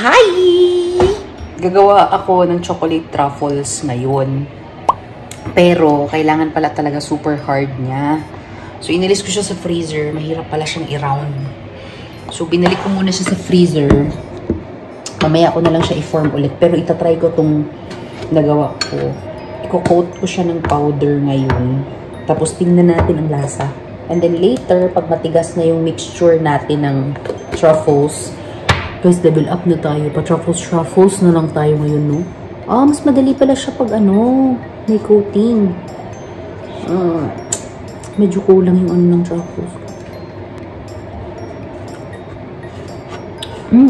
Hi! Gagawa ako ng chocolate truffles ngayon. Pero, kailangan pala talaga super hard niya. So, inilis ko siya sa freezer. Mahirap pala siyang i-round. So, binalik ko muna siya sa freezer. Mamaya ko na lang siya i-form ulit. Pero, itatry ko itong nagawa ko. Iko-coat ko siya ng powder ngayon. Tapos, tingnan natin ang lasa. And then, later, pag matigas na yung mixture natin ng truffles, guys, level up na tayo. Pa-truffles na lang tayo ngayon, no? Mas madali pala siya pag may coating. Medyo kulang yung ng truffles.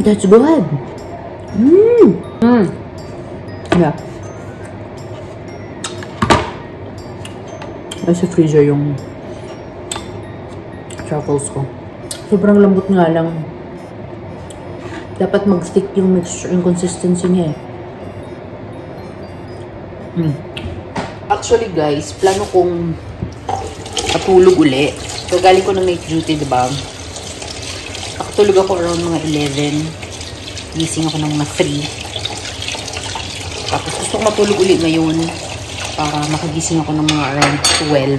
That's good. Yeah. Nasa freezer yung truffles ko. Sobrang lambot nga lang. Dapat mag-stick yung mixture, yung consistency niya Actually guys, plano kong matulog uli. So galing ko ng night duty, diba? Nakatulog ako around mga 11. Gising ako ng mga 3. Tapos gusto ko matulog uli ngayon para makagising ako ng mga around 12.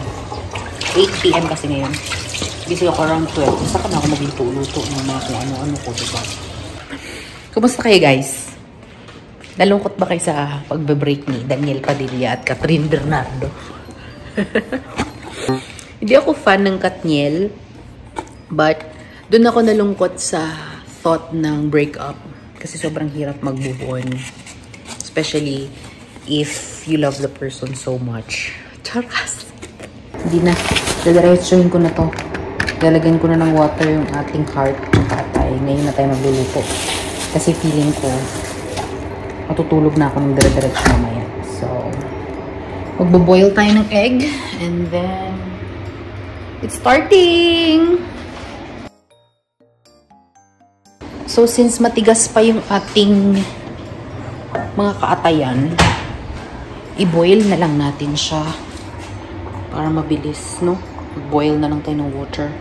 8 PM kasi ngayon. Gising ako around 12. Saka na ako magluto-luto ng mga kung ano-ano ko, diba? Kumusta kayo guys? Nalungkot ba kayo sa pagbe-break ni Daniel Padilla at Catherine Bernardo? Hindi ako fan ng Katniel, but doon ako nalungkot sa thought ng breakup kasi sobrang hirap mag-move on. Especially if you love the person so much. Charas! Hindi na. Dadiretsuhin ko na to. Lalagyan ko na ng water yung ating heart ng tatay. Ngayon na tayo magluluto. Kasi feeling ko, matutulog na ako ng dire-diretso mamaya. So, magbo-boil tayo ng egg. And then, it's starting! So, since matigas pa yung ating mga kaatayan, i-boil na lang natin siya para mabilis, no? Mag-boil na lang tayo ng water.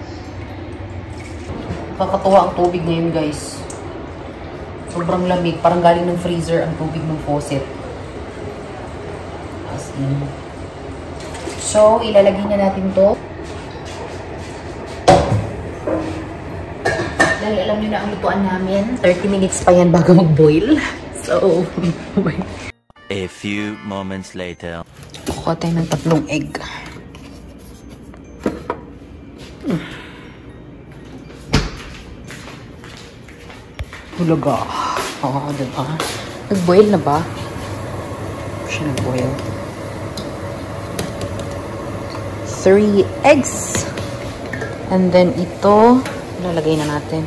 Kakatuwa ang tubig ngayon, guys. Sobrang lamig. Parang galing ng freezer ang tubig ng faucet. As in. So, ilalagay na natin to. Dahil alam nyo na ang lutuan namin. 30 minutes pa yan bago mag-boil. So, a few moments later. Kukuha tayo ng 3 egg. Hulaga. Oo, diba? Nag-boil na ba? Siya nag-boil. 3 eggs. And then ito, lalagay na natin.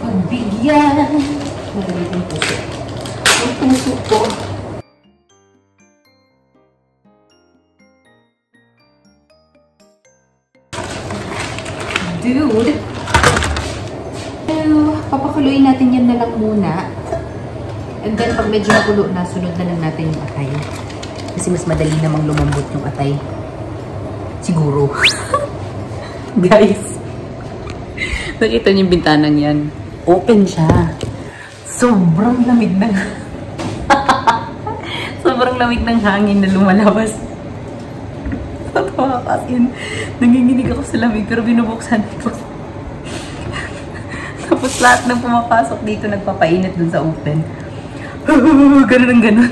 Pagbigyan. Lalagay yung puso. Yung puso ko. Dude. Papakuluin natin yan na lang muna. And then, pag medyo nakulo na, sunod na lang natin yung atay. Kasi mas madali namang lumambot yung atay. Siguro. Guys. Nakita niyo yung bintanang yan. Open siya. Sobrang lamig ng... Sobrang lamig ng hangin na lumalabas. Tatawa kasi nanginginig ako sa lamig pero binubuksan ko. Tapos lahat ng pumapasok dito nagpapainit dun sa open. Ganun ang ganun.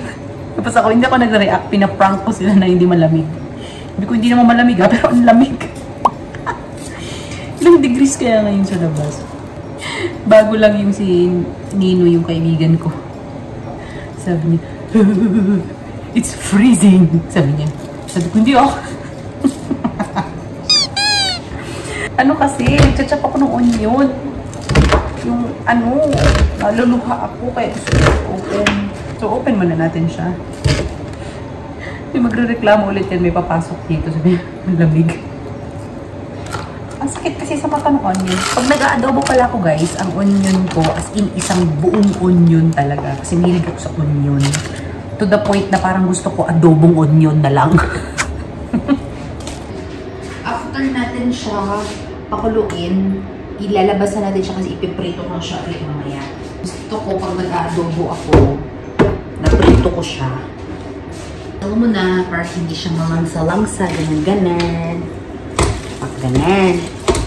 Tapos ako hindi ako nag-react. Pinaprank ko sila na hindi malamig. Hindi ko hindi naman malamig pero ang lamig. Ilang degrees kaya ngayon sa labas. Bago lang yung si Nino yung kaibigan ko. Sabi niya, it's freezing. Sabi niya. Sabi ko, hindi ako. Ano kasi, nagchat-chap ako ng onion. Yung naluluha ako kaya gusto ko open. So, open muna natin siya. May magre-reklamo ulit yan, may papasok dito. Sabi, ang lamig. Ang sakit kasi sa mata ng onion. Pag nag-aadobo pala ako guys, ang onion ko, as in isang buong onion talaga. Kasi mahilig ako sa onion. To the point na parang gusto ko adobong onion na lang. After natin siya pakuluin, ilalabas na natin siya kasi ipiprito ko siya ulit mamaya. Gusto ko pag nag-adobo ako, naprito ko siya. Alam mo na, para hindi siya malangsa-langsa, ganyan-ganan. Pag ganan.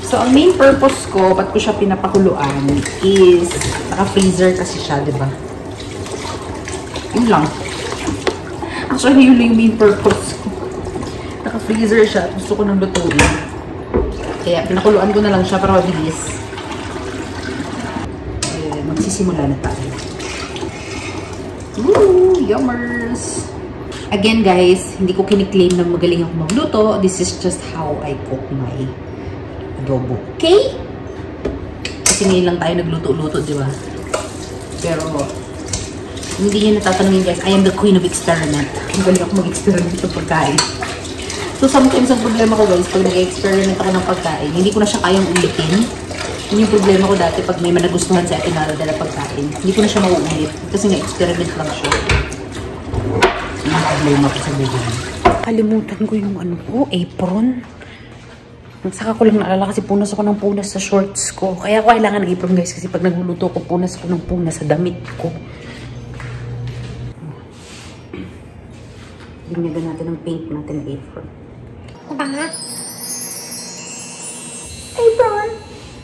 So, ang main purpose ko, ba't ko siya pinapakuluan, is, naka-freezer kasi siya, diba? Yun lang. Actually, yun lang yung main purpose ko. Naka-freezer siya at gusto ko nang lutuin. Kaya, pinakuluan ko na lang siya para mabilis. Magsisimula na tayo. Woo! Yummers! Again, guys, hindi ko kiniklaim na magaling ako magluto. This is just how I cook my adobo. Okay? Kasi ngayon lang tayo nagluto-luto, di ba? Pero, hindi nyo natatanungin, guys. I am the queen of experiment. Magaling ako mag-experiment sa pagkain. So, sometimes ang problema ko, guys, pag nag-experiment ako ng pagkain, hindi ko na siya kayang ulitin. Yun yung problema ko dati pag may managustuhan sa akin na pagkain. Hindi ko na siya mauulit. Kasi nga-experiment lang siya. Yung problema ko sa buhay. Kalimutan ko yung ano ko, apron. Saka ko lang naalala kasi punas ako ng punas sa shorts ko. Kaya ko kailangan ng apron, guys, kasi pag nagluluto ko, punas ako ng punas sa damit ko. Binyagan natin ng paint natin ng apron. Banga. Apron!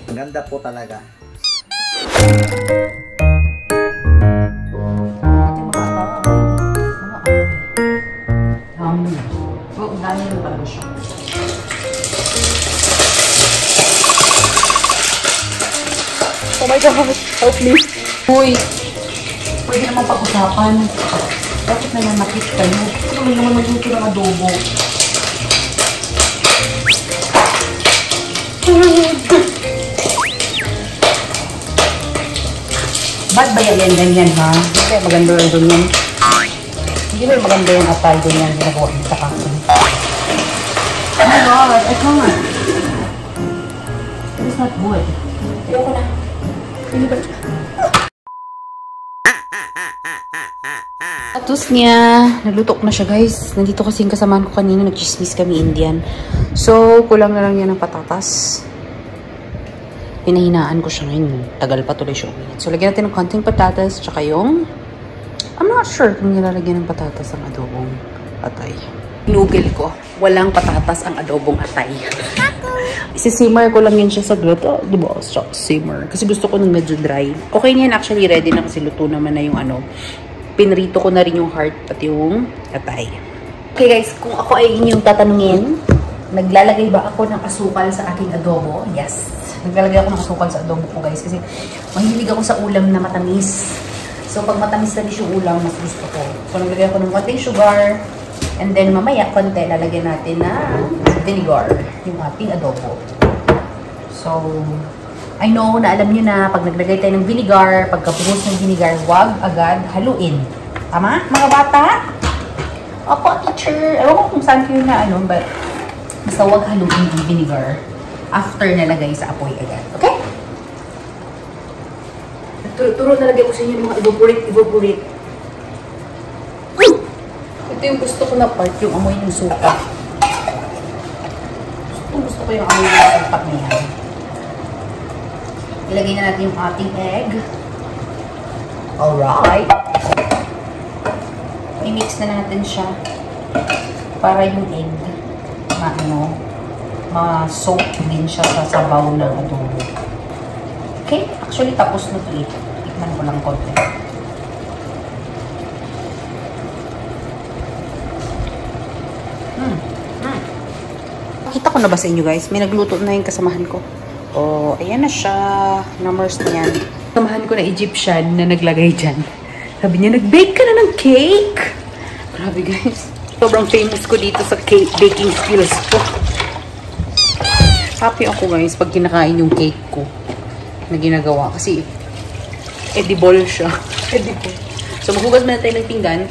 Ang ganda po talaga. Ang dami yung talaga siya. Oh my God! Help me! Uy! Pwede naman pag-usapan. Bakit naman nakit kayo? Ano naman magluto ng adobo? Ba't ba yan ganyan, ha? Hindi kaya maganda yung ganyan. Hindi ba maganda yung atay ganyan ginagawa niyo sa kaso? Oh my God! I can't! It's not good. Ayoko na. Hindi ba? Tapos niya, nagluto ko na siya, guys. Nandito kasi yung kasamahan ko kanina, nag-chismis kami Indian. So, kulang na lang yan ng patatas. Pinahinaan ko siya ngayon. Tagal pa tuloy siya uminit. So, lagyan natin ng konting patatas, tsaka yung... I'm not sure kung nilalagyan ng patatas ang adobong atay. Nugel ko. Walang patatas ang adobong atay. Isi-simmer ko lang yun siya sa gluto. Diba? So, simmer. Kasi gusto ko nung medyo dry. Okay niyan. Actually, ready na kasi luto naman na yung ano. Pinrito ko na rin yung heart at yung atay. Okay guys, kung ako ay inyong tatanungin, naglalagay ba ako ng asukal sa aking adobo? Yes. Naglalagay ako ng asukal sa adobo ko, guys. Kasi mahilig ako sa ulam na matamis. So pag matamis-tamis yung ulam, mas gusto ko. So naglagay ako ng konting sugar. And then mamaya, konti, lalagyan natin na vinegar yung ating adobo. So, I know na alam nyo na pag naglagay tayo ng vinegar, pagkapuhos ng vinegar, huwag agad haluin. Tama, mga bata? Opo, teacher. Ewan ko kung saan kayo na ano, but basta huwag haluin yung vinegar after nalagay sa apoy agad. Okay? Turo nalagay ko sa inyo ng mga evaporate. Ito yung gusto ko na part, yung amoy ng suka. Gusto ko yung amoy ng suka na yan. Ilagay na natin yung ating egg. Alright. I-mix na natin siya para yung egg ma-soak din siya sa sabaw ng adobo. Okay? Actually, tapos na ito. Tikman ko lang konti. Kita ko na ba sa inyo, guys? May nagluto na yung kasamahan ko. Oh, ayan na siya. Numbers na yan. Samahan ko na Egyptian na naglagay dyan. Sabi niya, nag-bake ka na ng cake! Grabe, guys. Sobrang famous ko dito sa cake baking skills ko. Happy ako, guys, pag kinakain yung cake ko na ginagawa. Kasi, edible siya. Edible. So, maghugas na tayo ng pinggan.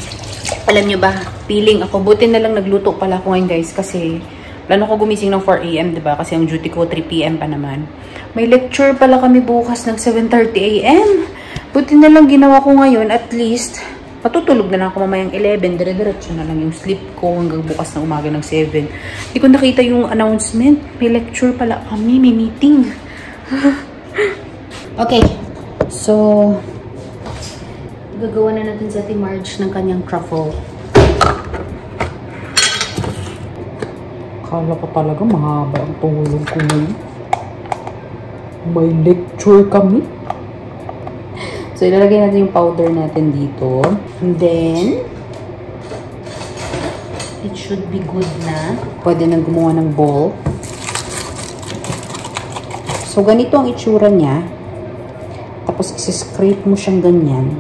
Alam niyo ba, feeling ako. Buti na lang nagluto pala ako ngayon, guys, kasi plano ko gumising ng 4 AM, diba? Kasi ang duty ko 3 PM pa naman. May lecture pala kami bukas ng 7:30 AM. Buti na lang ginawa ko ngayon, at least, Matutulog na lang ako mamayang 11. Dire-diretso na lang yung sleep ko hanggang bukas na umaga ng 7. Hindi ko nakita yung announcement. May lecture pala kami. May meeting. Okay. So, gagawa na natin sa Ate Marge ng kanyang truffle. Akala ko talaga mahaba ang tulog ko ngayon. May lecture kami. So, ilalagay natin yung powder natin dito. And then, it should be good na. Pwede nang gumawa ng ball. So, ganito ang itsura niya. Tapos, isi-scrape mo siyang ganyan.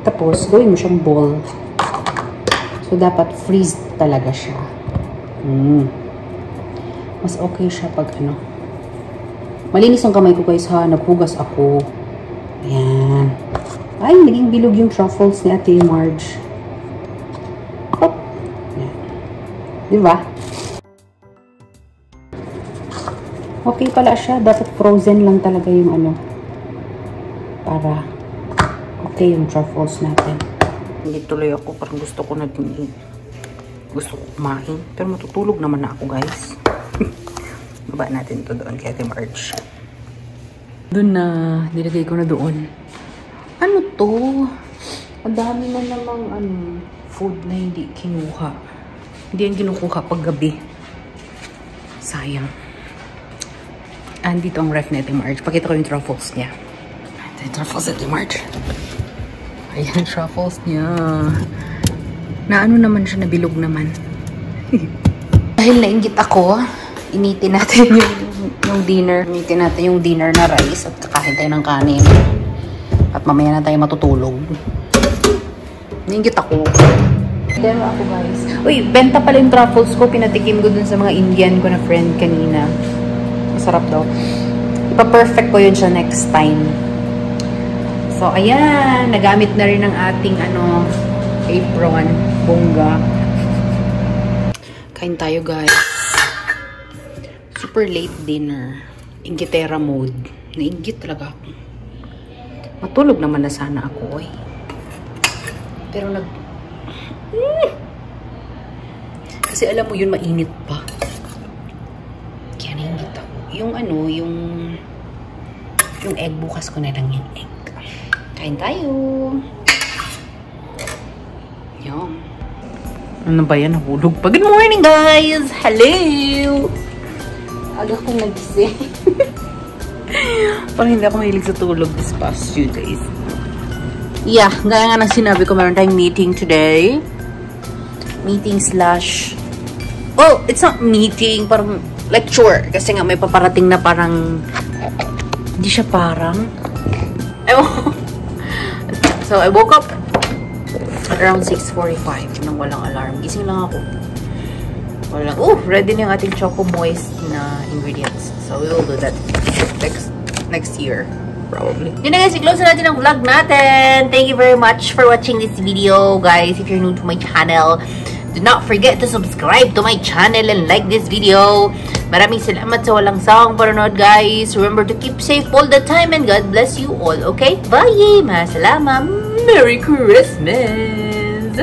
Tapos, gawin mo siyang ball. So, dapat freeze talaga siya. Mas okay siya pag ano. Malinis ang kamay ko guys ha. Naghugas ako. Ayan. Ay, naging bilog yung truffles ni Ate Marge. Hop. Ayan. Diba? Okay pala siya. Dapat frozen lang talaga yung ano. Para okay yung truffles natin. Hindi tuloy ako. Parang gusto ko na din. Gusto ko kumain. Pero matutulog naman na ako guys. Baba natin ito doon kay Ate Marge. Doon na, nilagay ko na doon. Ano to? Ang dami na namang food na hindi kinuha. Hindi yan kinukuha pag gabi. Sayang. Andito ang ref ni Ate Marge. Pakita ko yung truffles niya. Ito yung truffles ni Ate Marge. Ayan, truffles niya. Na ano naman siya, nabilog naman. Dahil nainggit ako, initin natin yung dinner. Initin natin yung dinner na rice at kakain tayo ng kanin. At mamaya na tayo matutulog. Nainggit ako. Pero ako guys. Uy, benta pala yung truffles ko. Pinatikim ko dun sa mga Indian ko na friend kanina. Masarap daw. Ipa-perfect ko yun siya next time. So, ayan. Nagamit na rin ang ating apron. Bongga. Kain tayo guys. Super late dinner. Inggitera mode. Nainggit talaga ako. Matulog naman na sana ako eh. Pero kasi alam mo yun, mainit pa. Kaya nainggit ako. Yung egg, bukas ko na lang yung egg. Kain tayo. Yum. Ano ba yan? Nahulog pa. Good morning, guys! Hello! Aga kong nagising. Parang hindi ako mahilig sa tulog this past few days. Yeah, gaya nga ng sinabi ko, meron tayong meeting today. Meeting slash... Oh, it's not meeting. Parang lecture. Kasi nga may paparating na parang... Hindi siya parang... So, I woke up around 6:45 nang walang alarm. Gising lang ako. Walang, ready na yung ating Choco Moist na ingredients. So, we will do that next year. Probably. Yun na guys, i-close na natin ang vlog natin. Thank you very much for watching this video. Guys, if you're new to my channel, do not forget to subscribe to my channel and like this video. Maraming salamat sa walang sawang panonood guys. Remember to keep safe all the time and God bless you all. Okay? Bye! Masalama! Merry Christmas!